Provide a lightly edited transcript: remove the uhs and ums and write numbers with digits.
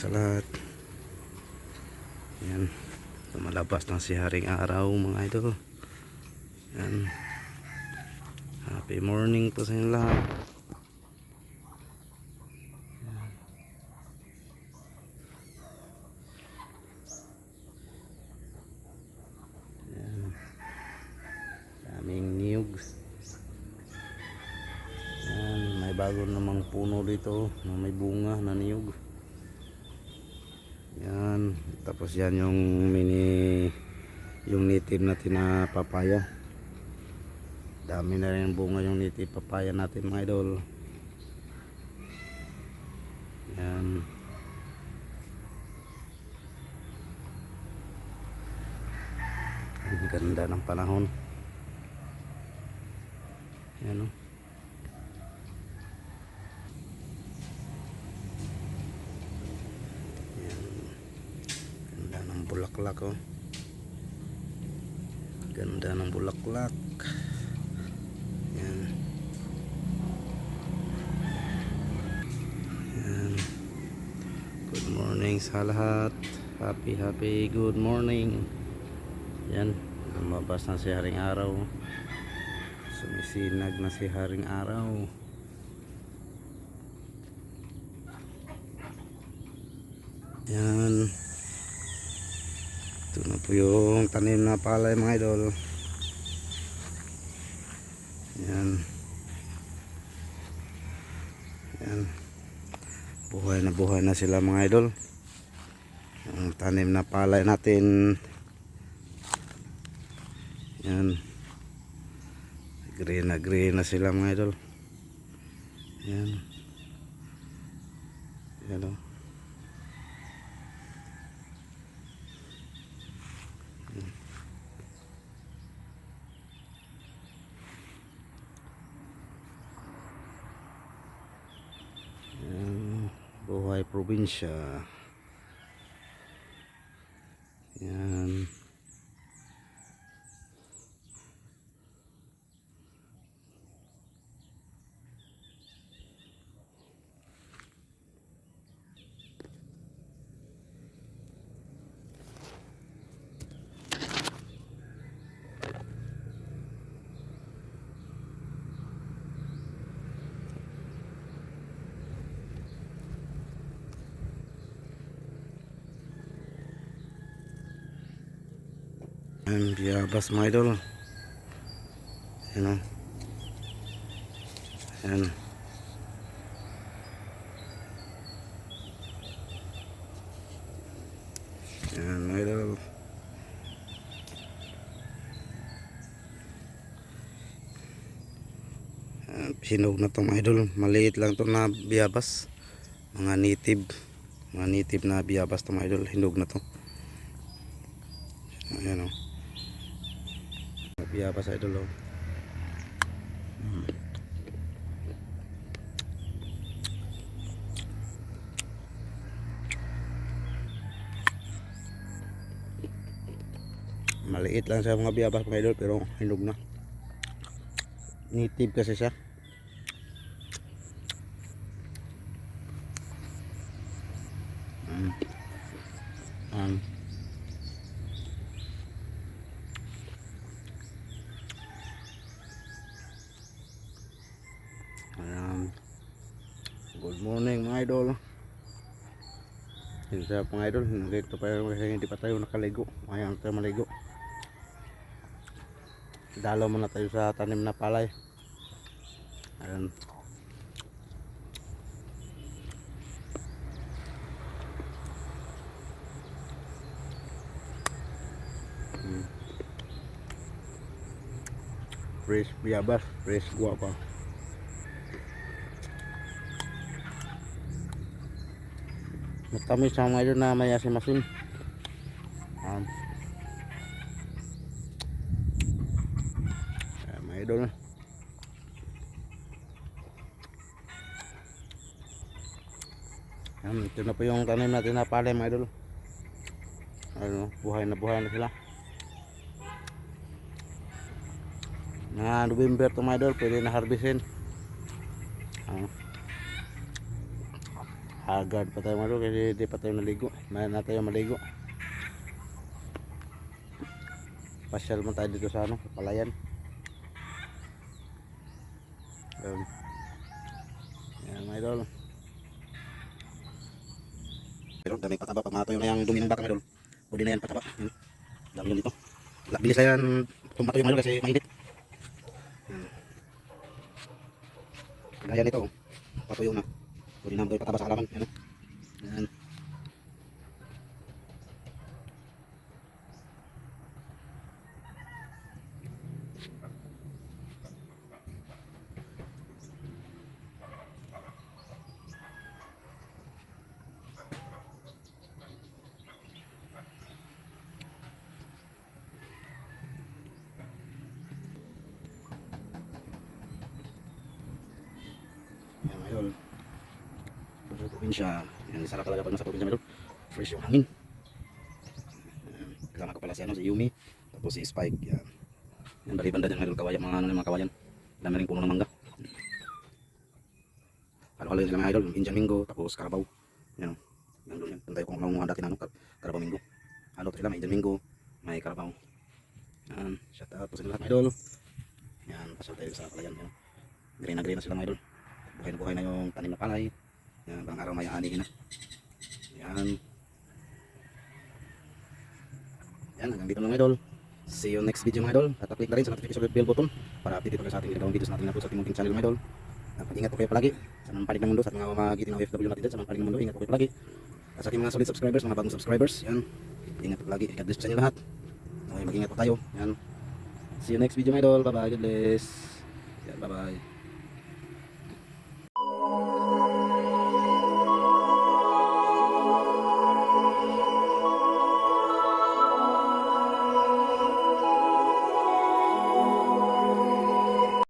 sa lahat. Yan, lumalabas na si Haring Araw mga idol. Yan, happy morning po sa inyo lahat. Yan, daming niyog. Yan, may bago namang puno dito na may bunga na niyog. Yan, tapos yan yung yung native natin na papaya. Dami na rin bunga yung native papaya natin mga idol. Yan. Ang ganda ng panahon. Yan o. Bulaklak oh. Ganda ng bulaklak. Yan. Yan. Good morning sa lahat. Happy good morning. Yan, lumabas na si Haring Araw. Sumisinag na si Haring Araw. Yan. Ito na po yung tanim na palay mga idol. Yan. Yan. Buhay na sila mga idol. Yung tanim na palay natin. Yan. Green na sila mga idol. Yan. Yan o. Buhay probinsya. Yan. Ang biyabas mga idol. Yan o. Yan. Yan mga idol. Hinog na to mga idol. Maliit lang to na biyabas. Mga native na biyabas to mga idol. Hinog na to. Ayan o. Biyabas idol o. Maliit lang sa mga biyabas mga idol pero hinog na. Native kasi siya. Good morning mga idol. Hindi sa mga idol, dito pa yung hindi pa tayo nakaligo. Mayroon tayo maligo. Dalaw muna tayo sa tanim na palay. Ayan. Fresh biyabas, fresh guapa. Matamis sa mga idol na may asim-asim. Mga idol. Ito na po yung tanim natin na palay mga idol. Ano, buhay na sila. Na November to mga idol, pwede na harvestin. Haggard pa tayo mga idol kasi di pa tayo naligo. May na tayo maligo. Pasyal mo tayo dito sa ano, Palayan. Yan mga idol. Pero dami pataba pag matuyo na yung dumi ng baka mga idol. Pwede na yan pataba. Yan. Dami yan dito. Bilis na yan tumatuyo mga idol kasi mainit. Gaya nito, patuyo na. Pwede na pataba sa halaman. Yan. Yan. Yan mga idol. Sa probinsya, yan, sarap talaga pag nasa probinsya mga idol. Fresh yung hangin. Yan. Kasama ko pala si, ano, si Yumi. Tapos si Spike. Yan. Yan, bali-banda dyan mga idol. Kawayan, mga, ano, mga kawayan. Dami rin puno ng mangga. Halo-halo yun sila mga idol. Indian Mingo, tapos Carabao. Yan o. Yan doon yan. Tantay ko kung mga dati na ano, Carabao Mingo. Halo to sila, may Indian Mingo, may Carabao. Yan. Shout out po sa lahat mga idol. Yan, pasal tayo sa Palayan. Yan. Green na green na sila mga idol. Buhay na buhay na yung tanim na palay. Yan, bang araw may anihin na. Yan. Yan, hanggang dito lang mga idol. See you next video mga idol. At click na rin sa notification bell button para update ito sa ating ginagawang videos natin na po sa ating munting channel mga idol. Pag-ingat po kayo palagi sa mga panig ng mundo, sa mga magiting na OFW natin dyan, sa mga panig ng mundo, ingat po kayo palagi. At sa ating mga solid subscribers, mga bagong subscribers, yan, ingat po palagi. God bless po sa inyo lahat. Okay, mag-ingat po tayo. Yan. See you next video mga idol. Bye bye. God bless. Yan, bye bye.